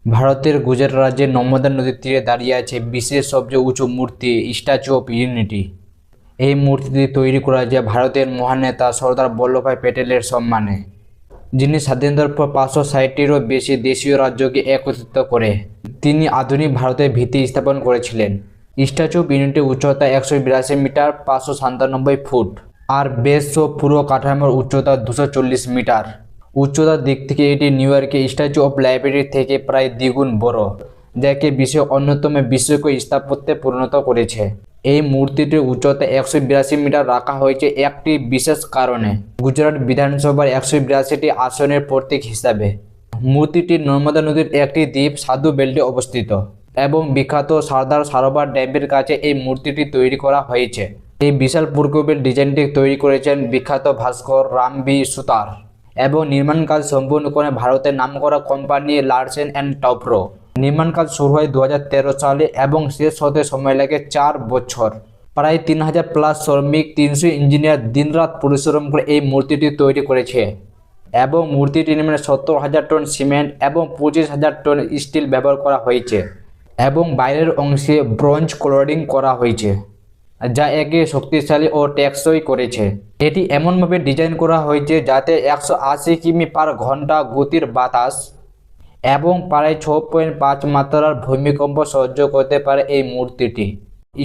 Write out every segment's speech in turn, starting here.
ভারতের গুজরাট রাজ্যের নর্মদা নদীর তীরে দাঁড়িয়ে আছে বিশ্বের সবচেয়ে উঁচু মূর্তি স্ট্যাচু অফ ইউনিটি। এই মূর্তিটি তৈরি করা যায় ভারতের মহান নেতা সর্দার বল্লভভাই প্যাটেলের সম্মানে, যিনি স্বাধীনতার পর 560টিরও বেশি দেশীয় রাজ্যকে একত্রিত করে তিনি আধুনিক ভারতের ভিত্তি স্থাপন করেছিলেন। স্ট্যাচু অফ ইউনিটির উচ্চতা 182 মিটার 597 ফুট আর বেস ও পুরো কাঠামোর উচ্চতা 240 মিটার। উচ্চতার দিক থেকে এটি নিউ ইয়র্কের স্ট্যাচু অফ লাইব্রেরি থেকে প্রায় দ্বিগুণ বড়, যাকে বিশ্বের অন্যতম বিস্ময়কর স্থাপত্যে পরিণত করেছে। এই মূর্তিটির উচ্চতা 182 মিটার রাখা হয়েছে একটি বিশেষ কারণে, গুজরাট বিধানসভার 182টি আসনের প্রতীক হিসাবে। মূর্তিটি নর্মদা নদীর একটি দ্বীপ সাধু বেল্টে অবস্থিত এবং বিখ্যাত সর্দার সরোবর ড্যামের কাছে এই মূর্তিটি তৈরি করা হয়েছে। এই বিশাল প্রকল্পের ডিজাইনটি তৈরি করেছেন বিখ্যাত ভাস্কর রামবি সুতার এবং নির্মাণ কাজ সম্পূর্ণ করে ভারতের নামকরা কোম্পানি লারসেন অ্যান্ড টাউব্রো। নির্মাণ কাজ শুরু হয় 2013 সালে এবং শেষ হতে সময় লাগে 4 বছর। প্রায় 3000 প্লাস শ্রমিক, 300 ইঞ্জিনিয়ার দিনরাত পরিশ্রম করে এই মূর্তিটি তৈরি করেছে এবং মূর্তিটি নির্মাণে 70,000 টন সিমেন্ট এবং 25,000 টন স্টিল ব্যবহার করা হয়েছে এবং বাইরের অংশে ব্রোঞ্জ কোলোরিং করা হয়েছে, যা একে শক্তিশালী ও টেকসই করেছে। এটি এমনভাবে ডিজাইন করা হয়েছে যাতে 180 কিমি পার ঘন্টা গতির বাতাস এবং প্রায় 6.5 মাত্রার ভূমিকম্প সহ্য করতে পারে এই মূর্তিটি।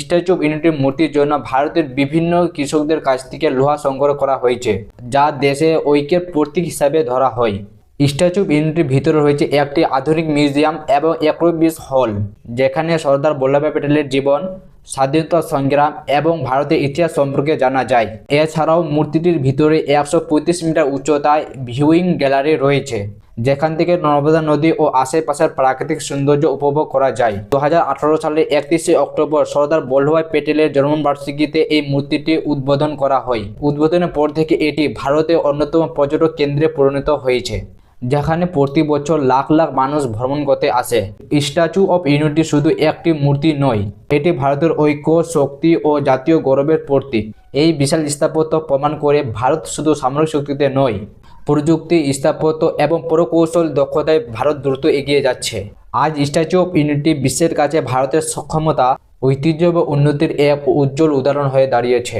স্ট্যাচু অফ ইউনিটির মূর্তির জন্য ভারতের বিভিন্ন কৃষকদের কাছ থেকে লোহা সংগ্রহ করা হয়েছে, যা দেশে ঐক্যের প্রতীক হিসাবে ধরা হয়। স্ট্যাচু অফ ইউনিটির ভিতরে রয়েছে একটি আধুনিক মিউজিয়াম এবং এক্সিবিশন হল, যেখানে সর্দার বল্লভভাই প্যাটেলের জীবন, স্বাধীনতা সংগ্রাম এবং ভারতের ইতিহাস সম্পর্কে জানা যায়। এছাড়াও মূর্তিটির ভিতরে 135 মিটার উচ্চতায় ভিউইং গ্যালারি রয়েছে, যেখান থেকে নর্মদা নদী ও আশেপাশের প্রাকৃতিক সৌন্দর্য উপভোগ করা যায়। 2018 সালের 31শে অক্টোবর সর্দার বল্লভভাই প্যাটেলের জন্মবার্ষিকীতে এই মূর্তিটি উদ্বোধন করা হয়। উদ্বোধনের পর থেকে এটি ভারতের অন্যতম পর্যটক কেন্দ্রে পরিণত হয়েছে, যেখানে প্রতি বছর লাখ লাখ মানুষ ভ্রমণ করতে আসে। স্ট্যাচু অফ ইউনিটি শুধু একটি মূর্তি নয়, এটি ভারতের ঐক্য, শক্তি ও জাতীয় গৌরবের প্রতীক। এই বিশাল স্থাপত্য প্রমাণ করে ভারত শুধু সামরিক শক্তিতে নয়, প্রযুক্তি, স্থাপত্য এবং প্রকৌশল দক্ষতায় ভারত দ্রুত এগিয়ে যাচ্ছে। আজ স্ট্যাচু অফ ইউনিটি বিশ্বের কাছে ভারতের সক্ষমতা, ঐতিহ্য ও উন্নতির এক উজ্জ্বল উদাহরণ হয়ে দাঁড়িয়েছে।